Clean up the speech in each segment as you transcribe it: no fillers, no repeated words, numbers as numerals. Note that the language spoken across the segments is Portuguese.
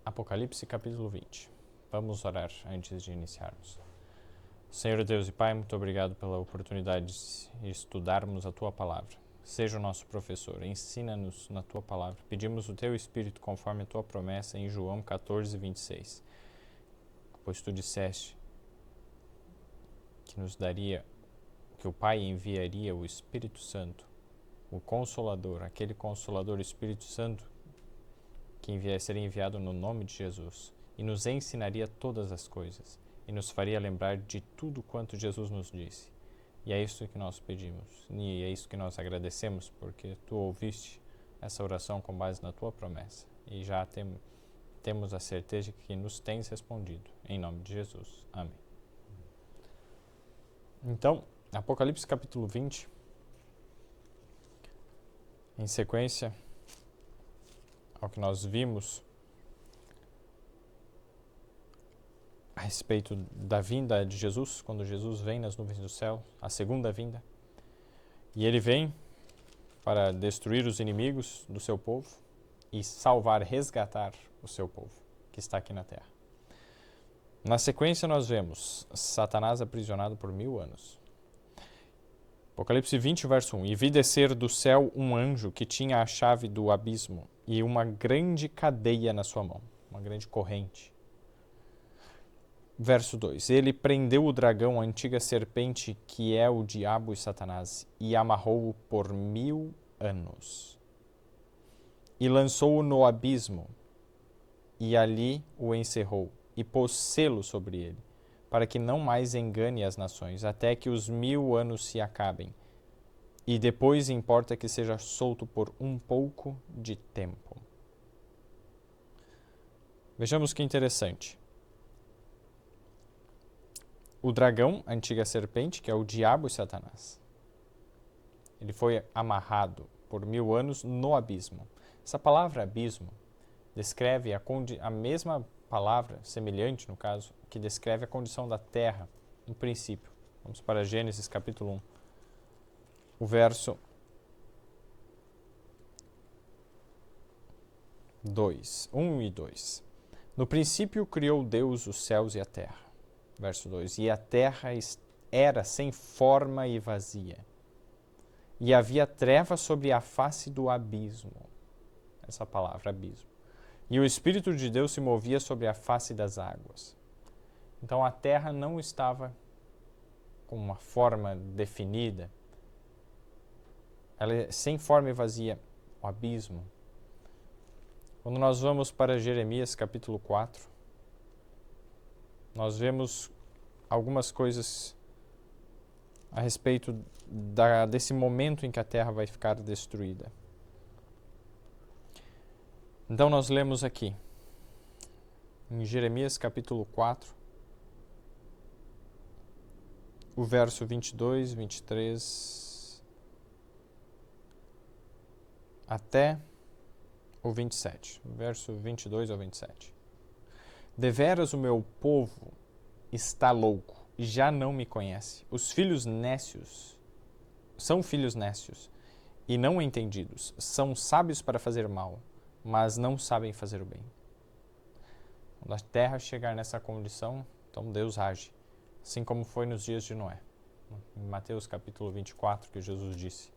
Apocalipse capítulo 20. Vamos orar antes de iniciarmos. Senhor Deus e Pai, muito obrigado pela oportunidade de estudarmos a Tua Palavra. Seja o nosso professor, ensina-nos na Tua Palavra. Pedimos o Teu Espírito conforme a Tua promessa em João 14, 26. Pois Tu disseste que nos daria, que o Pai enviaria o Espírito Santo, o Consolador, aquele Consolador Espírito Santo que seria enviado no nome de Jesus e nos ensinaria todas as coisas e nos faria lembrar de tudo quanto Jesus nos disse. E é isso que nós pedimos e é isso que nós agradecemos, porque Tu ouviste essa oração com base na Tua promessa e já temos a certeza que nos tens respondido. Em nome de Jesus. Amém. Então, Apocalipse capítulo 20, em sequência ao que nós vimos a respeito da vinda de Jesus, quando Jesus vem nas nuvens do céu, a segunda vinda. E ele vem para destruir os inimigos do seu povo e salvar, resgatar o seu povo, que está aqui na terra. Na sequência nós vemos Satanás aprisionado por 1000 anos. Apocalipse 20, verso 1. E vi descer do céu um anjo que tinha a chave do abismo e uma grande cadeia na sua mão, uma grande corrente. Verso 2. Ele prendeu o dragão, a antiga serpente, que é o diabo e Satanás, e amarrou-o por 1000 anos. E lançou-o no abismo, e ali o encerrou, e pôs selo sobre ele, para que não mais engane as nações, até que os 1000 anos se acabem. E depois importa que seja solto por um pouco de tempo. Vejamos que interessante. O dragão, a antiga serpente, que é o diabo e Satanás, ele foi amarrado por 1000 anos no abismo. Essa palavra abismo descreve a mesma palavra, semelhante no caso, que descreve a condição da terra no princípio. Vamos para Gênesis capítulo 1. O verso 1 e 2. No princípio criou Deus os céus e a terra. Verso 2. E a terra era sem forma e vazia. E havia trevas sobre a face do abismo. Essa palavra, abismo. E o Espírito de Deus se movia sobre a face das águas. Então a terra não estava com uma forma definida. Ela é sem forma e vazia, o abismo. Quando nós vamos para Jeremias capítulo 4, nós vemos algumas coisas a respeito desse momento em que a terra vai ficar destruída. Então nós lemos aqui, em Jeremias capítulo 4, o verso 22, 23, até o 27, verso 22 ao 27. Deveras o meu povo está louco e já não me conhece. Os filhos nécios são filhos nécios e não entendidos. São sábios para fazer mal, mas não sabem fazer o bem. Quando a terra chegar nessa condição, então Deus age, assim como foi nos dias de Noé. Em Mateus capítulo 24, que Jesus disse,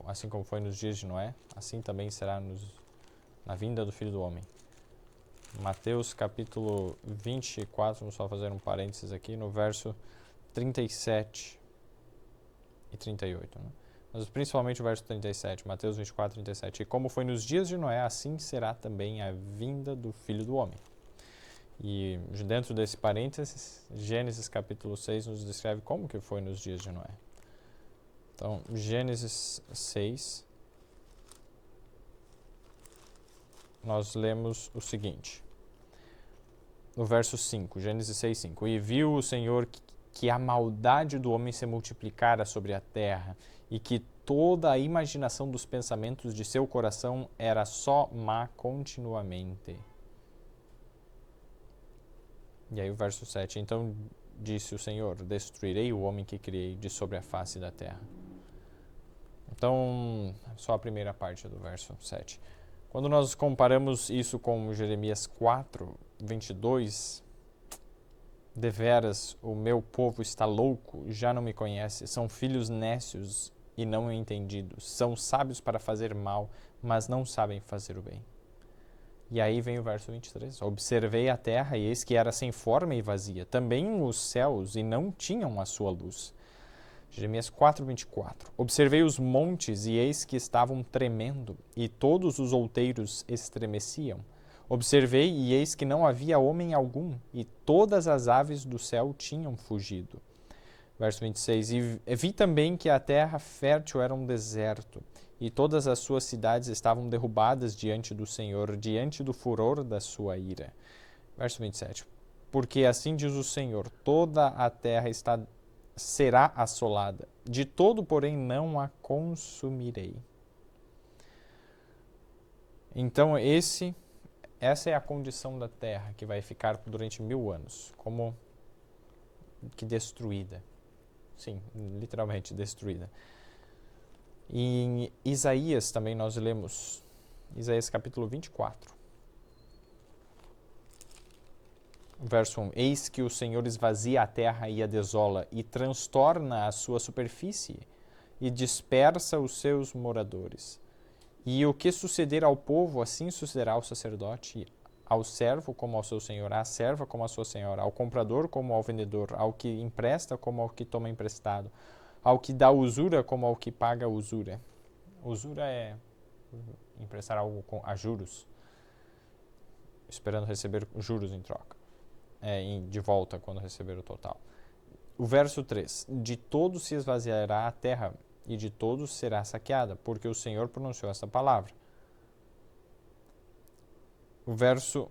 assim como foi nos dias de Noé, assim também será na vinda do Filho do Homem. Mateus capítulo 24, vamos só fazer um parênteses aqui, no verso 37 e 38, né? Mas principalmente o verso 37, Mateus 24, 37. E como foi nos dias de Noé, assim será também a vinda do Filho do Homem. E dentro desse parênteses, Gênesis capítulo 6 nos descreve como que foi nos dias de Noé. Então, Gênesis 6, nós lemos o seguinte, no verso 5, Gênesis 6, 5. E viu o Senhor que a maldade do homem se multiplicara sobre a terra e que toda a imaginação dos pensamentos de seu coração era só má continuamente. E aí o verso 7. Então disse o Senhor, destruirei o homem que criei de sobre a face da terra. Então, só a primeira parte do verso 7. Quando nós comparamos isso com Jeremias 4, 22, deveras o meu povo está louco, já não me conhece, são filhos nécios e não entendidos, são sábios para fazer mal, mas não sabem fazer o bem. E aí vem o verso 23. Observei a terra e eis que era sem forma e vazia, também os céus e não tinham a sua luz. Jeremias 4, 24. Observei os montes e eis que estavam tremendo, e todos os outeiros estremeciam. Observei e eis que não havia homem algum, e todas as aves do céu tinham fugido. Verso 26. E vi também que a terra fértil era um deserto, e todas as suas cidades estavam derrubadas diante do Senhor, diante do furor da sua ira. Verso 27. Porque assim diz o Senhor, toda a terra será assolada, de todo, porém, não a consumirei. Então, essa é a condição da terra que vai ficar durante 1000 anos, como que destruída. Sim, literalmente destruída. E em Isaías também nós lemos, Isaías capítulo 24. Verso 1. Eis que o Senhor esvazia a terra e a desola, e transtorna a sua superfície, e dispersa os seus moradores. E o que suceder ao povo, assim sucederá ao sacerdote, ao servo como ao seu senhor, à serva como à sua senhora, ao comprador como ao vendedor, ao que empresta como ao que toma emprestado, ao que dá usura como ao que paga usura. Usura é emprestar algo a juros, esperando receber juros em troca, de volta quando receber o total. O verso 3. De todos se esvaziará a terra, e de todos será saqueada, porque o Senhor pronunciou essa palavra. O verso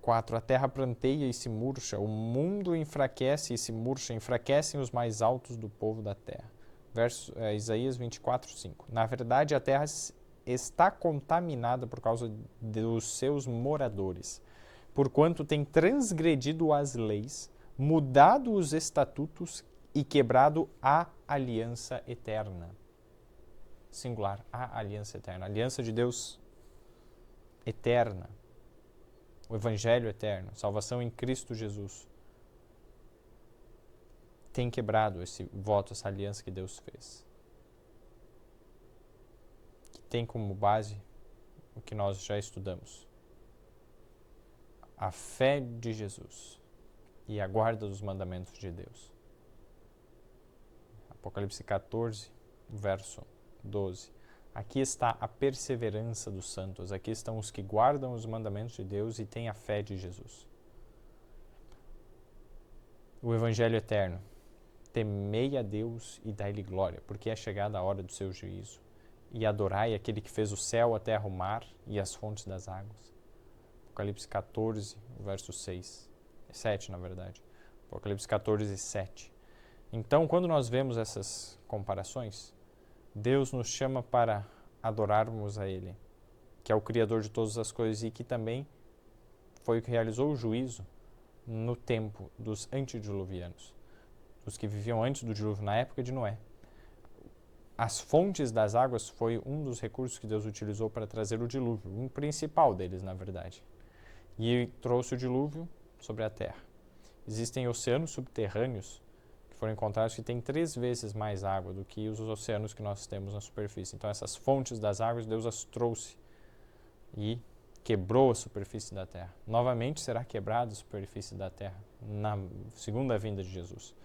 4. A terra pranteia e se murcha, o mundo enfraquece e se murcha, enfraquecem os mais altos do povo da terra. Isaías 24, 5. Na verdade, a terra está contaminada por causa dos seus moradores, porquanto tem transgredido as leis, mudado os estatutos e quebrado a aliança eterna. Singular, a aliança eterna. A aliança de Deus eterna. O Evangelho eterno, salvação em Cristo Jesus. Tem quebrado esse voto, essa aliança que Deus fez. Que tem como base o que nós já estudamos. A fé de Jesus e a guarda dos mandamentos de Deus. Apocalipse 14, verso 12. Aqui está a perseverança dos santos, aqui estão os que guardam os mandamentos de Deus e têm a fé de Jesus. O Evangelho eterno. Temei a Deus e dai-lhe glória, porque é chegada a hora do seu juízo. E adorai aquele que fez o céu, a terra, o mar e as fontes das águas. Apocalipse 14, verso 6. 7, na verdade. Apocalipse 14, 7. Então, quando nós vemos essas comparações, Deus nos chama para adorarmos a Ele, que é o Criador de todas as coisas e que também foi o que realizou o juízo no tempo dos antediluvianos, dos que viviam antes do dilúvio, na época de Noé. As fontes das águas foi um dos recursos que Deus utilizou para trazer o dilúvio, um principal deles, na verdade. E trouxe o dilúvio sobre a terra. Existem oceanos subterrâneos que foram encontrados que têm 3 vezes mais água do que os oceanos que nós temos na superfície. Então essas fontes das águas, Deus as trouxe e quebrou a superfície da terra. Novamente será quebrada a superfície da terra na segunda vinda de Jesus.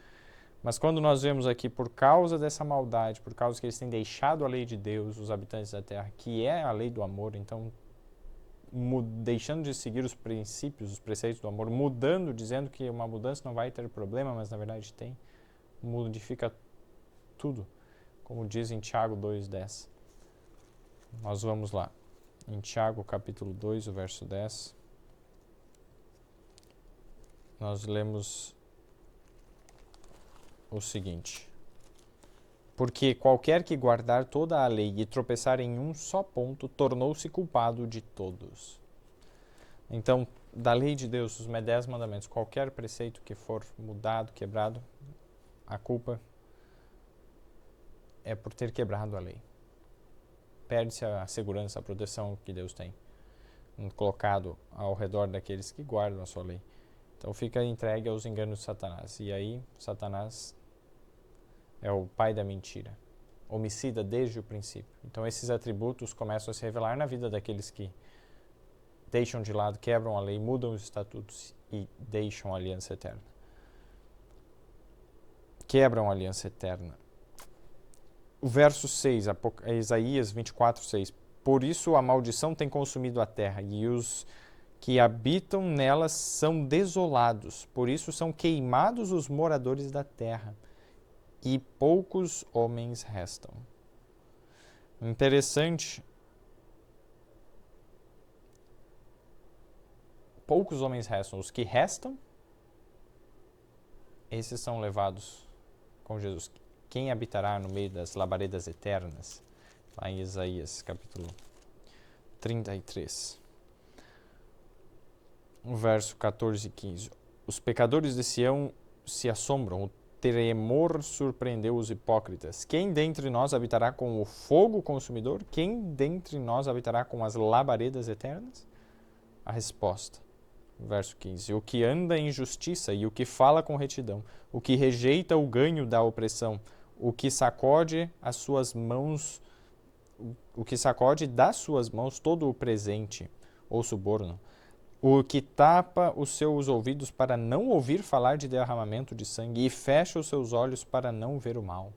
Mas quando nós vemos aqui, por causa dessa maldade, por causa que eles têm deixado a lei de Deus, os habitantes da terra, que é a lei do amor, então deixando de seguir os princípios, os preceitos do amor, mudando, dizendo que uma mudança não vai ter problema, mas na verdade tem, modifica tudo, como diz em Tiago 2,10. Nós vamos lá. Em Tiago capítulo 2, o verso 10, nós lemos o seguinte: porque qualquer que guardar toda a lei e tropeçar em um só ponto, tornou-se culpado de todos. Então, da lei de Deus, os 10 mandamentos, qualquer preceito que for mudado, quebrado, a culpa é por ter quebrado a lei. perde-se a segurança, a proteção que Deus tem colocado ao redor daqueles que guardam a sua lei. Então fica entregue aos enganos de Satanás. E aí, Satanás é o pai da mentira, homicida desde o princípio. Então esses atributos começam a se revelar na vida daqueles que deixam de lado, quebram a lei, mudam os estatutos e deixam a aliança eterna. Quebram a aliança eterna. O verso 6, Isaías 24, 6. Por isso a maldição tem consumido a terra, e os que habitam nela são desolados. Por isso são queimados os moradores da terra, e poucos homens restam. Interessante. Poucos homens restam. Os que restam, esses são levados com Jesus. Quem habitará no meio das labaredas eternas? Lá em Isaías, capítulo 33. O verso 14 e 15. Os pecadores de Sião se assombram, o tremor surpreendeu os hipócritas. Quem dentre nós habitará com o fogo consumidor? Quem dentre nós habitará com as labaredas eternas? A resposta, verso 15. O que anda em justiça e o que fala com retidão, o que rejeita o ganho da opressão, o que sacode as suas mãos, o que sacode das suas mãos todo o presente ou suborno, o que tapa os seus ouvidos para não ouvir falar de derramamento de sangue e fecha os seus olhos para não ver o mal.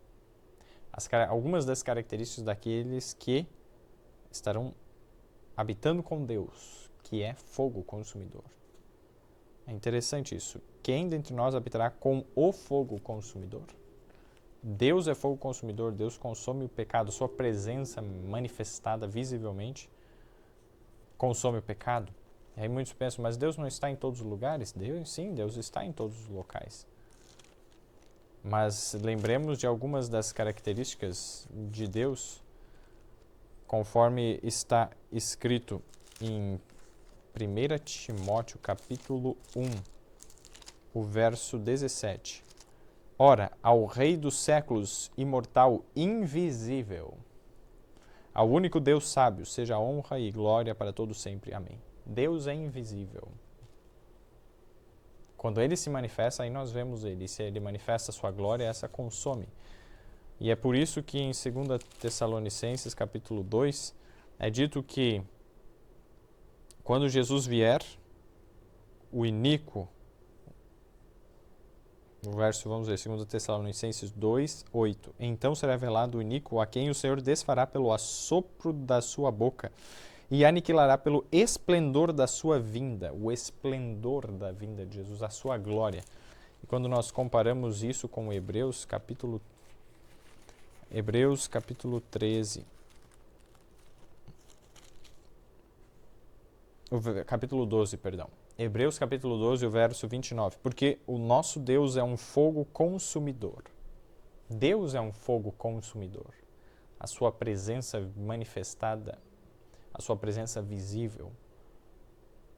Algumas das características daqueles que estarão habitando com Deus, que é fogo consumidor. É interessante isso. Quem dentre nós habitará com o fogo consumidor? Deus é fogo consumidor, Deus consome o pecado, sua presença manifestada visivelmente consome o pecado. E aí muitos pensam, mas Deus não está em todos os lugares? Deus está em todos os locais. Mas lembremos de algumas das características de Deus, conforme está escrito em 1 Timóteo capítulo 1, o verso 17. Ora, ao Rei dos séculos, imortal, invisível, ao único Deus sábio, seja honra e glória para todos sempre. Amém. Deus é invisível. Quando Ele se manifesta, aí nós vemos Ele. E se Ele manifesta a sua glória, essa consome. E é por isso que em 2 Tessalonicenses, capítulo 2, é dito que quando Jesus vier, o iníquo, no verso, vamos ver, 2 Tessalonicenses 2, 8. Então será revelado o iníquo a quem o Senhor desfará pelo assopro da sua boca e aniquilará pelo esplendor da sua vinda, o esplendor da vinda de Jesus, a sua glória. E quando nós comparamos isso com Hebreus capítulo 13, capítulo 12, perdão. Hebreus capítulo 12, o verso 29. Porque o nosso Deus é um fogo consumidor. Deus é um fogo consumidor. A sua presença manifestada, a sua presença visível,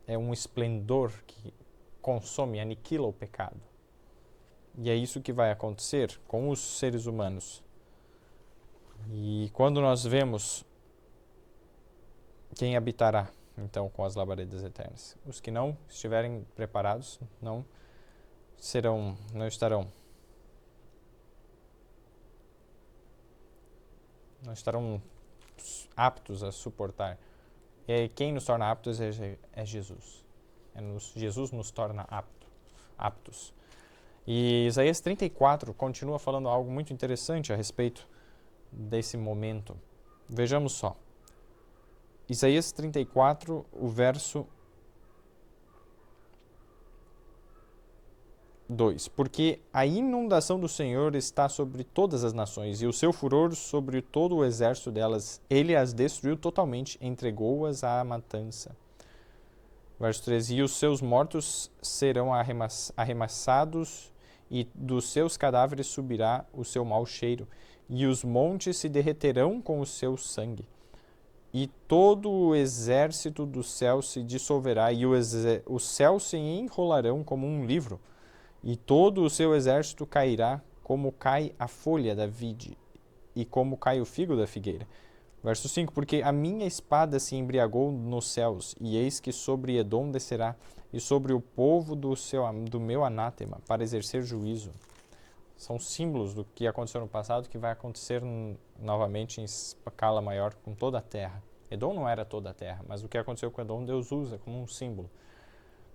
é um esplendor que consome, aniquila o pecado. E é isso que vai acontecer com os seres humanos. E quando nós vemos quem habitará, então, com as labaredas eternas. Os que não estiverem preparados não estarão aptos a suportar. E quem nos torna aptos é Jesus. Jesus nos torna aptos. E Isaías 34 continua falando algo muito interessante a respeito desse momento. Vejamos só. Isaías 34, o verso 2. Porque a inundação do Senhor está sobre todas as nações, e o seu furor sobre todo o exército delas. Ele as destruiu totalmente, entregou-as à matança. Verso 13. E os seus mortos serão arremessados, e dos seus cadáveres subirá o seu mau cheiro, e os montes se derreterão com o seu sangue. E todo o exército do céu se dissolverá, e os céus se enrolarão como um livro, e todo o seu exército cairá como cai a folha da vide, e como cai o figo da figueira. Verso 5, porque a minha espada se embriagou nos céus, e eis que sobre Edom descerá, e sobre o povo do meu anátema, para exercer juízo. São símbolos do que aconteceu no passado, que vai acontecer novamente em escala maior com toda a terra. Edom não era toda a terra, mas o que aconteceu com Edom, Deus usa como um símbolo.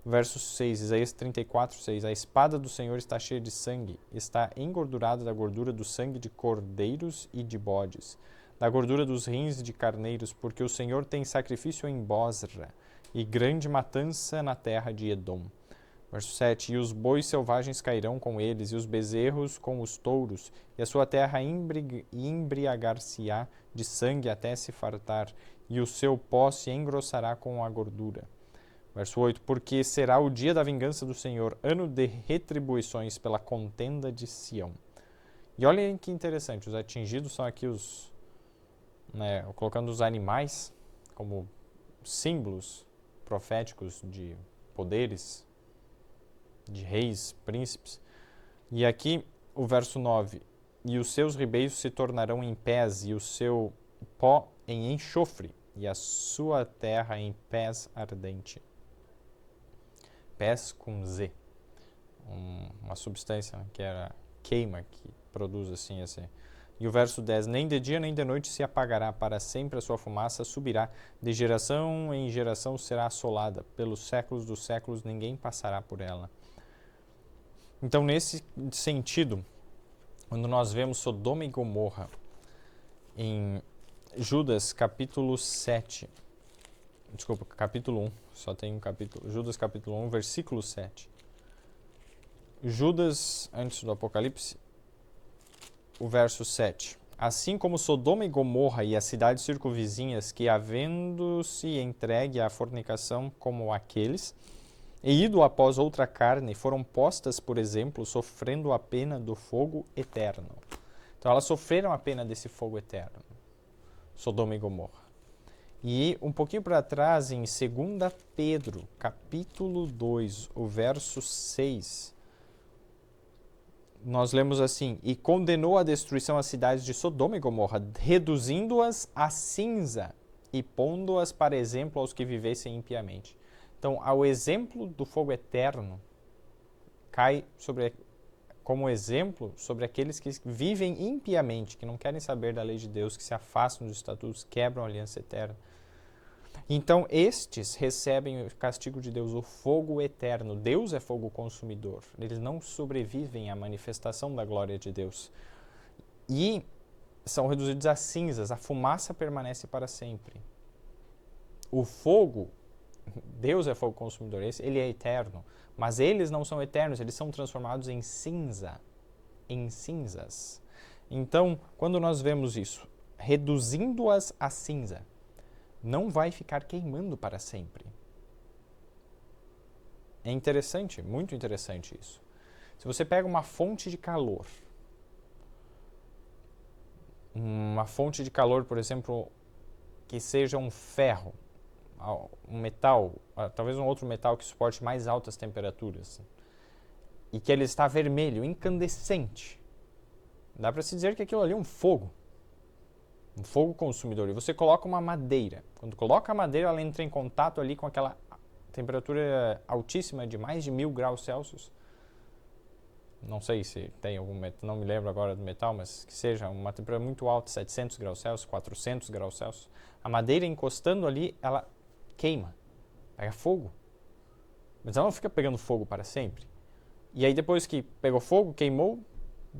Verso 6, Isaías 34, 6. A espada do Senhor está cheia de sangue, está engordurada da gordura do sangue de cordeiros e de bodes, da gordura dos rins de carneiros, porque o Senhor tem sacrifício em Bosra e grande matança na terra de Edom. Verso 7, e os bois selvagens cairão com eles, e os bezerros com os touros, e a sua terra embriagar-se-á de sangue até se fartar, e o seu pó se engrossará com a gordura. Verso 8, porque será o dia da vingança do Senhor, ano de retribuições pela contenda de Sião. E olhem que interessante, os atingidos são aqui colocando os animais como símbolos proféticos de poderes, de reis, príncipes. E aqui o verso 9, e os seus ribeiros se tornarão em pés, e o seu pó em enxofre, e a sua terra em pés ardente. Pés com Z, uma substância que era queima, que produz assim esse. E o verso 10, nem de dia nem de noite se apagará, para sempre a sua fumaça subirá, de geração em geração será assolada, pelos séculos dos séculos ninguém passará por ela. Então, nesse sentido, quando nós vemos Sodoma e Gomorra em Judas capítulo 1, só tem um capítulo, Judas capítulo 1, versículo 7. Judas, antes do Apocalipse, o verso 7. Assim como Sodoma e Gomorra e as cidades circunvizinhas, que havendo-se entregue à fornicação como aqueles, e ido após outra carne, foram postas, por exemplo, sofrendo a pena do fogo eterno. Então elas sofreram a pena desse fogo eterno, Sodoma e Gomorra. E um pouquinho para trás, em 2 Pedro, capítulo 2, o verso 6, nós lemos assim, e condenou a destruição as cidades de Sodoma e Gomorra, reduzindo-as a cinza e pondo-as para exemplo aos que vivessem impiamente. Então, ao exemplo do fogo eterno, cai como exemplo sobre aqueles que vivem impiamente, que não querem saber da lei de Deus, que se afastam dos estatutos, quebram a aliança eterna. Então, estes recebem o castigo de Deus, o fogo eterno. Deus é fogo consumidor. Eles não sobrevivem à manifestação da glória de Deus. E são reduzidos a cinzas, a fumaça permanece para sempre. O fogo, Deus é fogo consumidor, ele é eterno, mas eles não são eternos, eles são transformados em cinza, em cinzas. Então, quando nós vemos isso, reduzindo-as a cinza, não vai ficar queimando para sempre. É interessante, muito interessante isso. Se você pega uma fonte de calor, por exemplo, que seja um ferro, um metal, talvez um outro metal que suporte mais altas temperaturas, e que ele está vermelho, incandescente, dá para se dizer que aquilo ali é um fogo consumidor. E você coloca uma madeira. Quando coloca a madeira, ela entra em contato ali com aquela temperatura altíssima de mais de 1000 graus Celsius. Não sei se tem algum metal, não me lembro agora do metal, mas que seja uma temperatura muito alta, 700 graus Celsius, 400 graus Celsius. A madeira encostando ali, ela queima, pega fogo. Mas ela não fica pegando fogo para sempre. E aí depois que pegou fogo, queimou,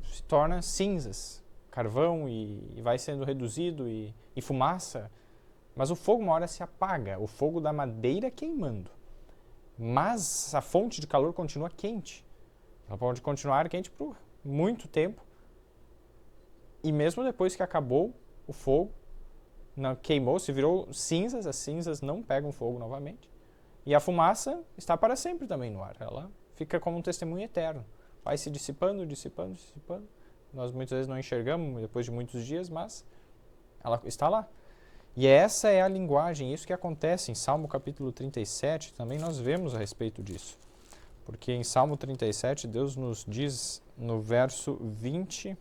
se torna cinzas, carvão e vai sendo reduzido e fumaça. Mas o fogo uma hora se apaga, o fogo da madeira queimando. Mas a fonte de calor continua quente. Ela pode continuar quente por muito tempo. E mesmo depois que acabou o fogo, queimou, se virou cinzas, as cinzas não pegam fogo novamente. E a fumaça está para sempre também no ar. Ela fica como um testemunho eterno. Vai se dissipando, dissipando, dissipando. Nós muitas vezes não enxergamos depois de muitos dias, mas ela está lá. E essa é a linguagem, isso que acontece em Salmo capítulo 37, também nós vemos a respeito disso. Porque em Salmo 37, Deus nos diz no verso 20,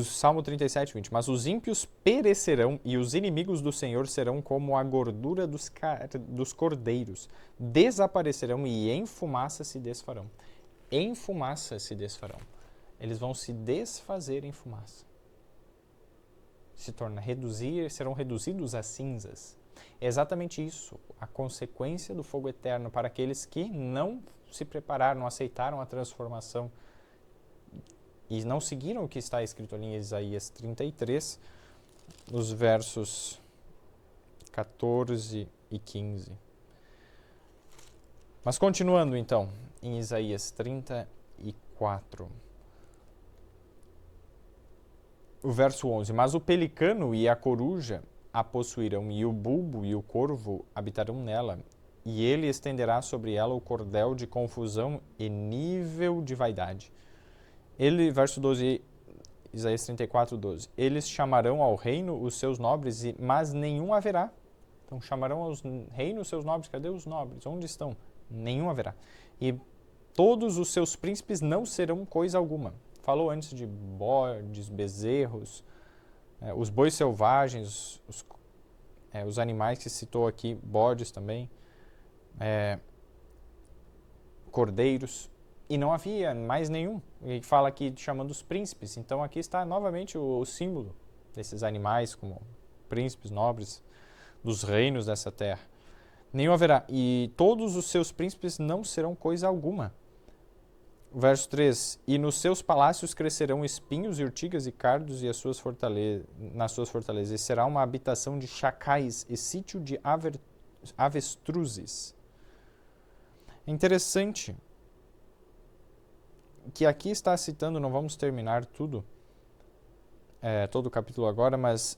Salmo 37, 20. Mas os ímpios perecerão e os inimigos do Senhor serão como a gordura dos cordeiros. Desaparecerão e em fumaça se desfarão. Em fumaça se desfarão. Eles vão se desfazer em fumaça. Serão reduzidos a cinzas. É exatamente isso, a consequência do fogo eterno para aqueles que não se prepararam, não aceitaram a transformação e não seguiram o que está escrito ali em Isaías 33, nos versos 14 e 15. Mas continuando então, em Isaías 34, o verso 11. Mas o pelicano e a coruja a possuirão, e o bulbo e o corvo habitarão nela, e ele estenderá sobre ela o cordel de confusão e nível de vaidade. Verso 12, Isaías 34, 12. Eles chamarão ao reino os seus nobres, mas nenhum haverá. Então chamarão aos reinos os seus nobres. Cadê os nobres? Onde estão? Nenhum haverá. E todos os seus príncipes não serão coisa alguma. Falou antes de bodes, bezerros, os bois selvagens, os animais que citou aqui, bodes também, cordeiros, e não havia mais nenhum. Ele fala aqui chamando os príncipes. Então aqui está novamente o símbolo desses animais como príncipes nobres dos reinos dessa terra. Nenhum haverá, e todos os seus príncipes não serão coisa alguma. Verso 3. E nos seus palácios crescerão espinhos e urtigas e cardos nas suas fortalezas. E será uma habitação de chacais e sítio de avestruzes. É interessante que aqui está citando, não vamos terminar todo o capítulo agora, mas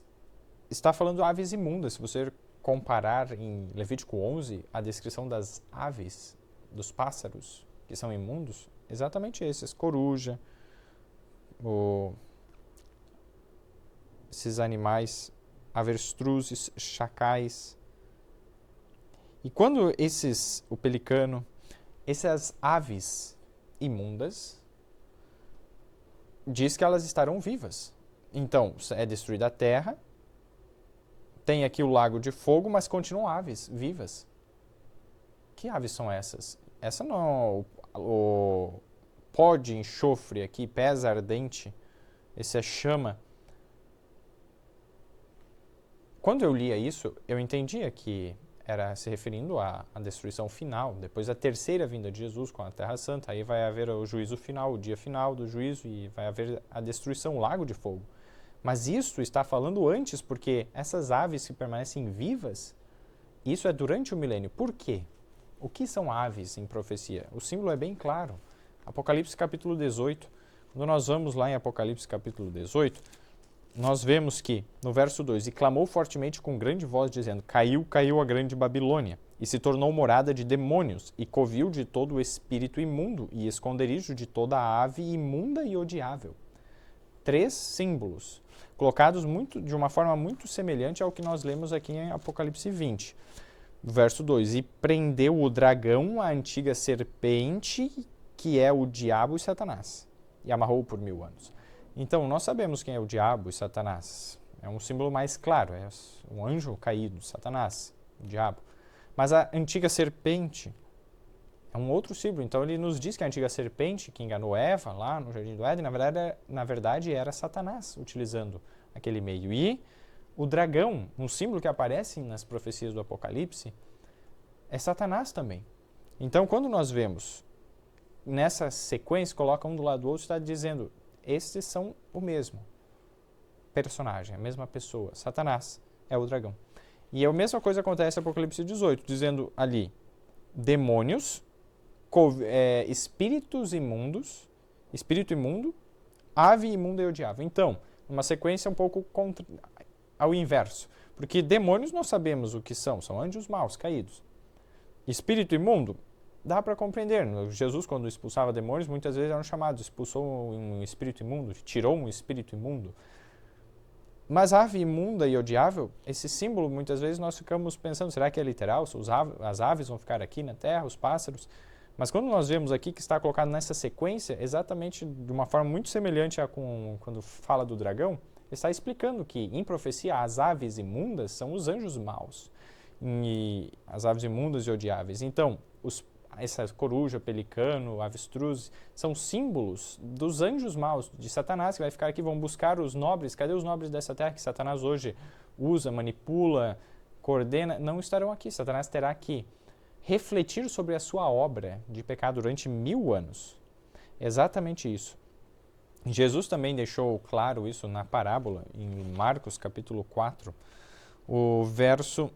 está falando aves imundas. Se você comparar em Levítico 11 a descrição das aves, dos pássaros que são imundos, exatamente esses, coruja, esses animais, avestruzes, chacais. E quando o pelicano, essas aves imundas, diz que elas estarão vivas. Então, é destruída a terra, tem aqui o lago de fogo, mas continuam aves vivas. Que aves são essas? Essa não, o pó de enxofre aqui, pés ardente, esse é chama. Quando eu lia isso, eu entendia que era se referindo à destruição final, depois da terceira vinda de Jesus com a Terra Santa, aí vai haver o juízo final, o dia final do juízo, e vai haver a destruição, o lago de fogo. Mas isso está falando antes, porque essas aves que permanecem vivas, isso é durante o milênio. Por quê? O que são aves em profecia? O símbolo é bem claro. Apocalipse capítulo 18. Quando nós vamos lá em Apocalipse capítulo 18, nós vemos que, no verso 2, e clamou fortemente com grande voz, dizendo, caiu, caiu a grande Babilônia, e se tornou morada de demônios, e covil de todo o espírito imundo, e esconderijo de toda a ave imunda e odiável. 3 símbolos, colocados de uma forma muito semelhante ao que nós lemos aqui em Apocalipse 20. Verso 2, e prendeu o dragão, a antiga serpente, que é o diabo e Satanás, e amarrou-o por 1000 anos. Então, nós sabemos quem é o diabo e Satanás. É um símbolo mais claro, é um anjo caído, Satanás, o diabo. Mas a antiga serpente é um outro símbolo. Então, ele nos diz que a antiga serpente que enganou Eva lá no Jardim do Éden, na verdade era Satanás utilizando aquele meio. E o dragão, um símbolo que aparece nas profecias do Apocalipse, é Satanás também. Então, quando nós vemos nessa sequência, coloca um do lado do outro, está dizendo, estes são o mesmo personagem, a mesma pessoa. Satanás é o dragão. E a mesma coisa acontece no Apocalipse 18, dizendo ali, demônios, espíritos imundos, espírito imundo, ave imunda e odiável. Então, uma sequência um pouco ao inverso. Porque demônios nós sabemos o que são anjos maus, caídos. Espírito imundo, dá para compreender. Jesus, quando expulsava demônios, muitas vezes eram chamados, expulsou um espírito imundo, tirou um espírito imundo. Mas ave imunda e odiável, esse símbolo, muitas vezes nós ficamos pensando, será que é literal? As aves vão ficar aqui na terra, os pássaros? Mas quando nós vemos aqui que está colocado nessa sequência, exatamente de uma forma muito semelhante a quando fala do dragão, está explicando que, em profecia, as aves imundas são os anjos maus. E as aves imundas e odiáveis. Então, essa coruja, pelicano, avestruz, são símbolos dos anjos maus, de Satanás, que vai ficar aqui, vão buscar os nobres. Cadê os nobres dessa terra que Satanás hoje usa, manipula, coordena? Não estarão aqui. Satanás terá que refletir sobre a sua obra de pecado durante 1000 anos. Exatamente isso. Jesus também deixou claro isso na parábola, em Marcos capítulo 4, o verso...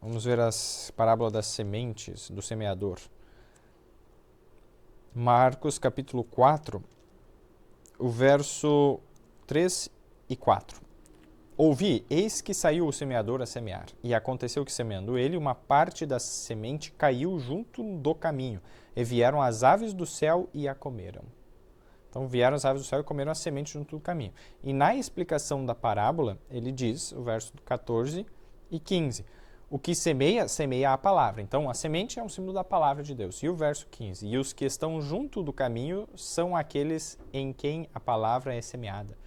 Vamos ver a parábola das sementes, do semeador. Marcos capítulo 4, o verso 3 e 4. Ouvi, eis que saiu o semeador a semear, e aconteceu que, semeando ele, uma parte da semente caiu junto do caminho, e vieram as aves do céu e a comeram. Então vieram as aves do céu e comeram a semente junto do caminho. E na explicação da parábola, ele diz, o verso 14 e 15, o que semeia, semeia a palavra. Então a semente é um símbolo da palavra de Deus. E o verso 15, e os que estão junto do caminho são aqueles em quem a palavra é semeada.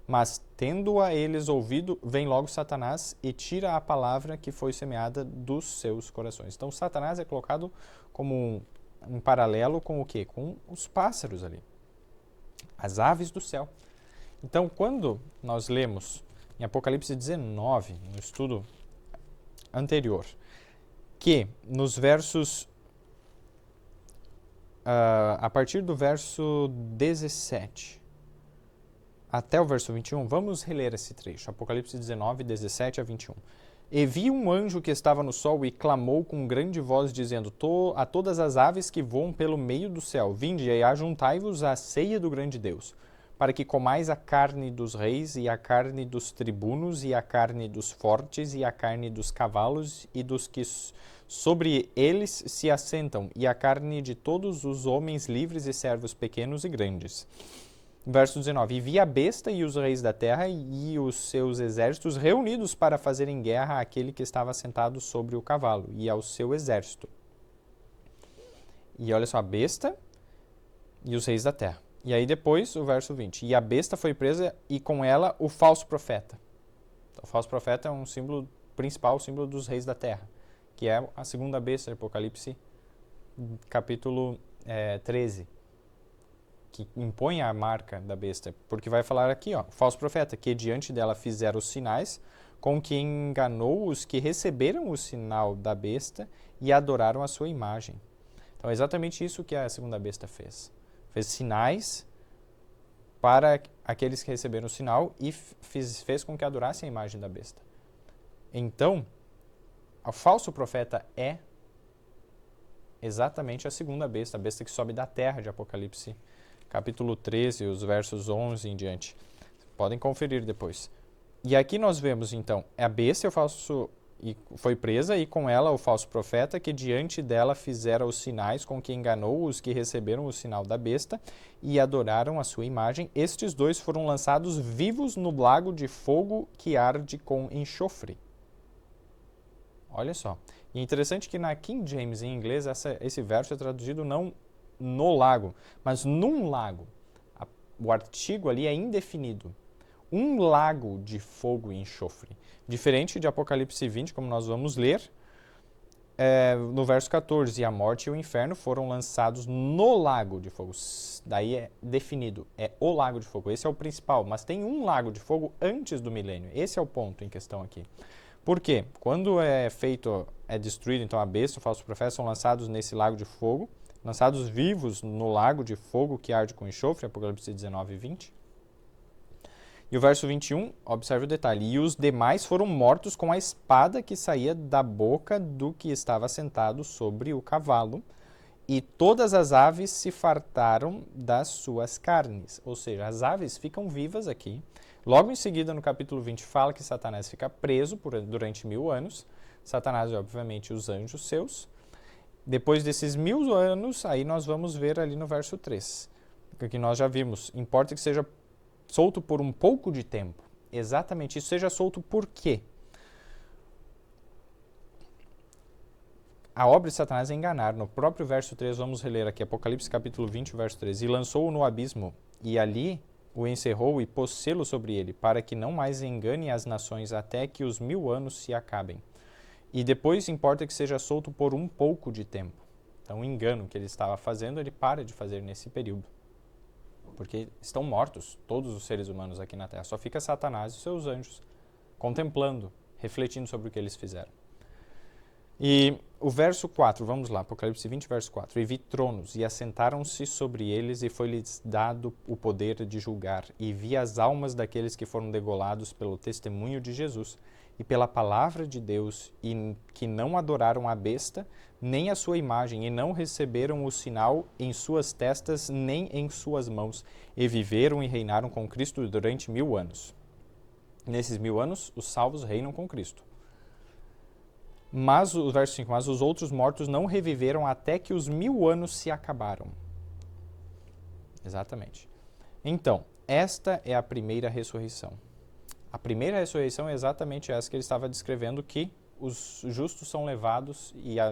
Mas, tendo-a eles ouvido, vem logo Satanás e tira a palavra que foi semeada dos seus corações. Então, Satanás é colocado como um paralelo com o quê? Com os pássaros ali, as aves do céu. Então, quando nós lemos em Apocalipse 19, no estudo anterior, que nos versos, a partir do verso 17... até o verso 21, vamos reler esse trecho, Apocalipse 19, 17 a 21. E vi um anjo que estava no sol e clamou com grande voz, dizendo a todas as aves que voam pelo meio do céu, vinde e ajuntai-vos à ceia do grande Deus, para que comais a carne dos reis, e a carne dos tribunos, e a carne dos fortes, e a carne dos cavalos, e dos que sobre eles se assentam, e a carne de todos os homens livres e servos pequenos e grandes. Verso 19, e vi a besta e os reis da terra e os seus exércitos reunidos para fazerem guerra àquele que estava sentado sobre o cavalo e ao seu exército. E olha só, a besta e os reis da terra. E aí depois o verso 20, e a besta foi presa e com ela o falso profeta. Então, o falso profeta é um símbolo principal, o símbolo dos reis da terra, que é a segunda besta de Apocalipse, capítulo 13. Que impõe a marca da besta, porque vai falar aqui, ó, falso profeta, que diante dela fizeram os sinais, com que enganou os que receberam o sinal da besta e adoraram a sua imagem. Então é exatamente isso que a segunda besta fez. Fez sinais para aqueles que receberam o sinal e fez com que adorassem a imagem da besta. Então, o falso profeta é exatamente a segunda besta, a besta que sobe da terra de Apocalipse capítulo 13, os versos 11 em diante. Podem conferir depois. E aqui nós vemos, então, a besta e foi presa, e com ela o falso profeta, que diante dela fizera os sinais com que enganou os que receberam o sinal da besta e adoraram a sua imagem. Estes dois foram lançados vivos no lago de fogo que arde com enxofre. Olha só. E é interessante que na King James, em inglês, esse verso é traduzido não no lago, mas num lago. O artigo ali é indefinido. Um lago de fogo e enxofre. Diferente de Apocalipse 20, como nós vamos ler, no verso 14, e a morte e o inferno foram lançados no lago de fogo. Daí é definido, é o lago de fogo. Esse é o principal, mas tem um lago de fogo antes do milênio. Esse é o ponto em questão aqui. Por quê? Quando é destruído, então a besta, o falso profeta, são lançados nesse lago de fogo, lançados vivos no lago de fogo que arde com enxofre, Apocalipse 19 e 20. E o verso 21, observe o detalhe, e os demais foram mortos com a espada que saía da boca do que estava sentado sobre o cavalo, e todas as aves se fartaram das suas carnes. Ou seja, as aves ficam vivas aqui. Logo em seguida, no capítulo 20, fala que Satanás fica preso durante 1000 anos. Satanás e, obviamente, os anjos seus. Depois desses 1000 anos, aí nós vamos ver ali no verso 3, que nós já vimos, importa que seja solto por um pouco de tempo. Exatamente isso, seja solto por quê? a obra de Satanás é enganar. No próprio verso 3, vamos reler aqui, Apocalipse capítulo 20, verso 3. E lançou-o no abismo, e ali o encerrou e pôs selo sobre ele, para que não mais engane as nações até que os 1000 anos se acabem. E depois importa que seja solto por um pouco de tempo. Então o engano que ele estava fazendo, ele para de fazer nesse período. Porque estão mortos todos os seres humanos aqui na Terra. Só fica Satanás e os seus anjos, contemplando, refletindo sobre o que eles fizeram. E o verso 4, vamos lá, Apocalipse 20, verso 4. E vi tronos, e assentaram-se sobre eles, e foi-lhes dado o poder de julgar. E vi as almas daqueles que foram degolados pelo testemunho de Jesus e pela palavra de Deus, e que não adoraram a besta, nem a sua imagem, e não receberam o sinal em suas testas, nem em suas mãos, e viveram e reinaram com Cristo durante 1000 anos. Nesses 1000 anos, os salvos reinam com Cristo. Mas, o verso 5, mas os outros mortos não reviveram até que os 1000 anos se acabaram. Exatamente. Então, esta é a primeira ressurreição. A primeira ressurreição é exatamente essa que ele estava descrevendo, que os justos são levados e a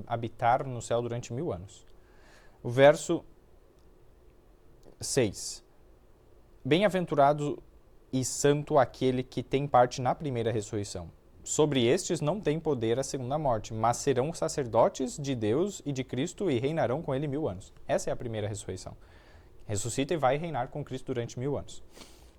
habitar no céu durante 1000 anos. O verso 6. Bem-aventurado e santo aquele que tem parte na primeira ressurreição. Sobre estes não tem poder a segunda morte, mas serão sacerdotes de Deus e de Cristo e reinarão com ele 1000 anos. Essa é a primeira ressurreição. Ressuscita e vai reinar com Cristo durante 1000 anos.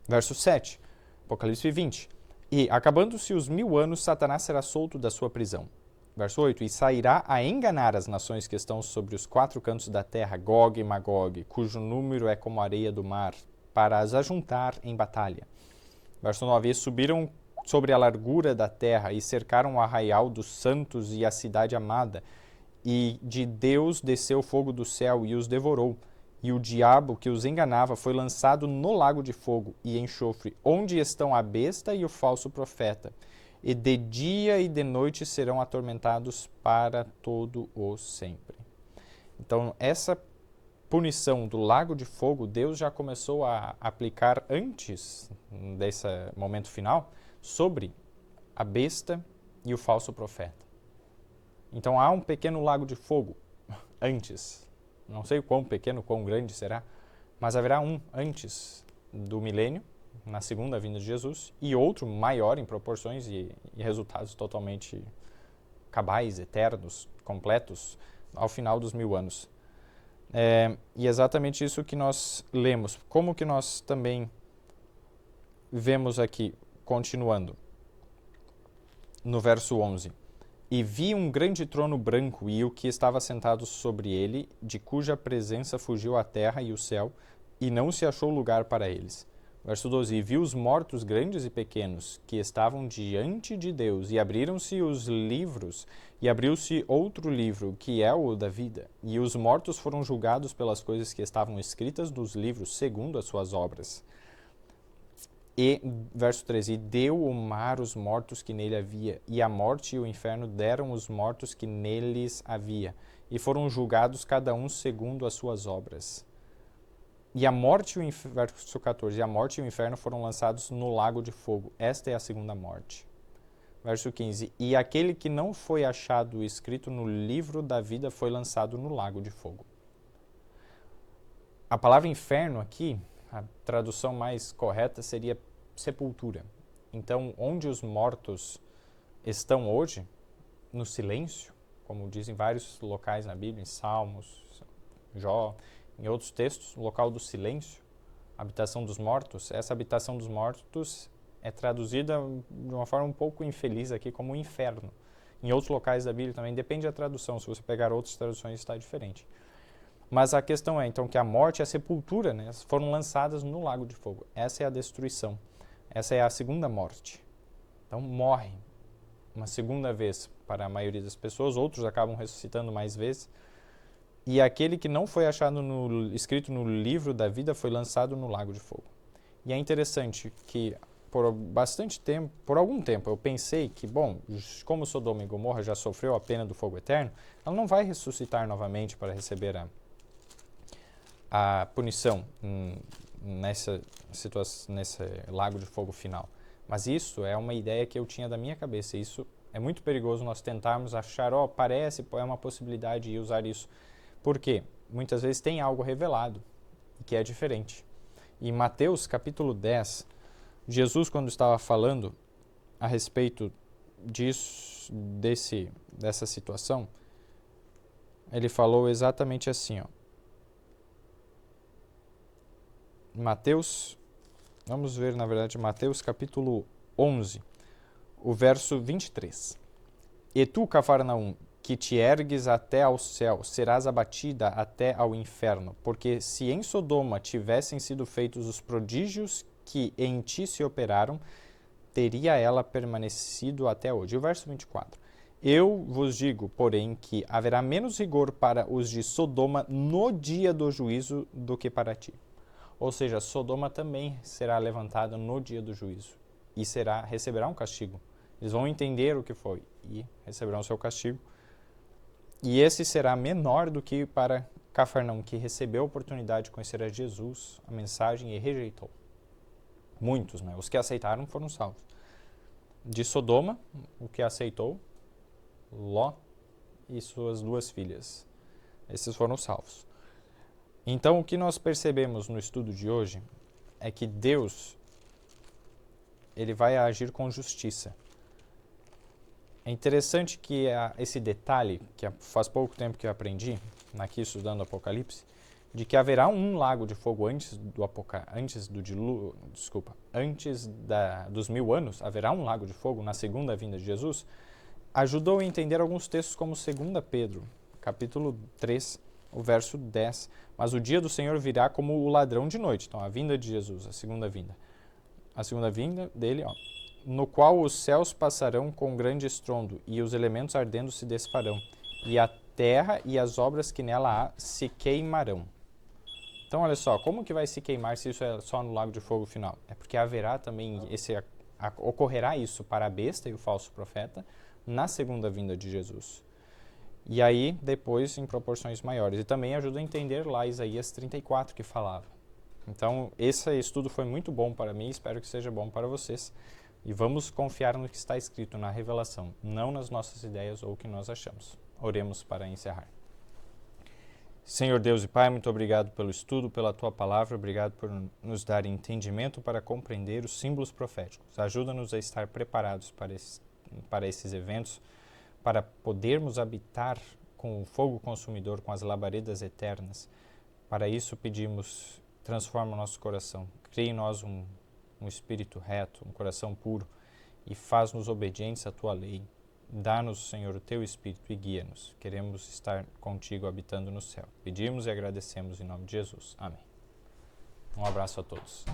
Verso 7, Apocalipse 20. E, acabando-se os 1000 anos, Satanás será solto da sua prisão. Verso 8. E sairá a enganar as nações que estão sobre os 4 cantos da terra, Gog e Magog, cujo número é como a areia do mar, para as ajuntar em batalha. Verso 9. E subiram sobre a largura da terra e cercaram o arraial dos santos e a cidade amada. E de Deus desceu fogo do céu e os devorou. E o diabo que os enganava foi lançado no lago de fogo e enxofre, onde estão a besta e o falso profeta. E de dia e de noite serão atormentados para todo o sempre. Então, essa punição do lago de fogo, Deus já começou a aplicar antes desse momento final, sobre a besta e o falso profeta. Então há um pequeno lago de fogo antes. Não sei o quão pequeno, quão grande será, mas haverá um antes do milênio, na segunda vinda de Jesus, e outro maior em proporções e resultados totalmente cabais, eternos, completos, ao final dos 1000 anos. E é exatamente isso que nós lemos. Como que nós também vemos aqui, continuando, no verso 11. E vi um grande trono branco e o que estava sentado sobre ele, de cuja presença fugiu a terra e o céu, e não se achou lugar para eles. Verso 12. E vi os mortos grandes e pequenos, que estavam diante de Deus, e abriram-se os livros, e abriu-se outro livro, que é o da vida. E os mortos foram julgados pelas coisas que estavam escritas nos livros, segundo as suas obras. E, verso 13, e deu o mar os mortos que nele havia, e a morte e o inferno deram os mortos que neles havia, e foram julgados cada um segundo as suas obras. E a morte e o inferno, verso 14, e a morte e o inferno foram lançados no lago de fogo. Esta é a segunda morte. Verso 15, e aquele que não foi achado escrito no livro da vida foi lançado no lago de fogo. A palavra inferno aqui, a tradução mais correta seria sepultura. Então, onde os mortos estão hoje, no silêncio, como dizem vários locais na Bíblia, em Salmos, Jó, em outros textos, o local do silêncio, habitação dos mortos, essa habitação dos mortos é traduzida de uma forma um pouco infeliz aqui como inferno. Em outros locais da Bíblia também, depende da tradução, se você pegar outras traduções está diferente. Mas a questão é, então, que a morte e a sepultura, né, foram lançadas no lago de fogo. Essa é a destruição. Essa é a segunda morte. Então, morre uma segunda vez para a maioria das pessoas, outros acabam ressuscitando mais vezes. E aquele que não foi achado escrito no livro da vida foi lançado no lago de fogo. E é interessante que por algum tempo eu pensei que, bom, como Sodoma e Gomorra já sofreu a pena do fogo eterno, ela não vai ressuscitar novamente para receber a punição nessa situação, nesse lago de fogo final. Mas isso é uma ideia que eu tinha da minha cabeça. Isso É muito perigoso nós tentarmos achar, parece, é uma possibilidade e usar isso. Por quê? Muitas vezes tem algo revelado que é diferente. Em Mateus capítulo 10, Jesus, quando estava falando a respeito disso, dessa situação, ele falou exatamente assim, vamos ver, na verdade, Mateus capítulo 11, o verso 23. E tu, Cafarnaum, que te ergues até ao céu, serás abatida até ao inferno, porque se em Sodoma tivessem sido feitos os prodígios que em ti se operaram, teria ela permanecido até hoje. E o verso 24. Eu vos digo, porém, que haverá menos rigor para os de Sodoma no dia do juízo do que para ti. Ou seja, Sodoma também será levantada no dia do juízo e receberá um castigo. Eles vão entender o que foi e receberão o seu castigo. E esse será menor do que para Cafarnaum, que recebeu a oportunidade de conhecer a Jesus, a mensagem, e rejeitou. Muitos, né? Os que aceitaram foram salvos. De Sodoma, o que aceitou, Ló e suas 2 filhas. Esses foram salvos. Então, o que nós percebemos no estudo de hoje é que Deus, ele vai agir com justiça. É interessante que esse detalhe, que faz pouco tempo que eu aprendi, aqui estudando Apocalipse, de que haverá um lago de fogo antes dos 1000 anos, haverá um lago de fogo na segunda vinda de Jesus, ajudou a entender alguns textos como 2 Pedro, capítulo 3, o verso 10. Mas o dia do Senhor virá como o ladrão de noite. Então, a vinda de Jesus, a segunda vinda. A segunda vinda dele, no qual os céus passarão com grande estrondo, e os elementos ardendo se desfarão, e a terra e as obras que nela há se queimarão. Então, olha só, como que vai se queimar se isso é só no lago de fogo final? É porque haverá também, ocorrerá isso para a besta e o falso profeta na segunda vinda de Jesus. E aí, depois, em proporções maiores. E também ajuda a entender lá Isaías 34, que falava. Então, esse estudo foi muito bom para mim, espero que seja bom para vocês. E vamos confiar no que está escrito na revelação, não nas nossas ideias ou o que nós achamos. Oremos para encerrar. Senhor Deus e Pai, muito obrigado pelo estudo, pela Tua palavra, obrigado por nos dar entendimento para compreender os símbolos proféticos. Ajuda-nos a estar preparados para esses eventos, para podermos habitar com o fogo consumidor, com as labaredas eternas. Para isso pedimos, transforma o nosso coração, cria em nós um espírito reto, um coração puro, e faz-nos obedientes à Tua lei. Dá-nos, Senhor, o Teu Espírito e guia-nos. Queremos estar contigo habitando no céu. Pedimos e agradecemos em nome de Jesus. Amém. Um abraço a todos.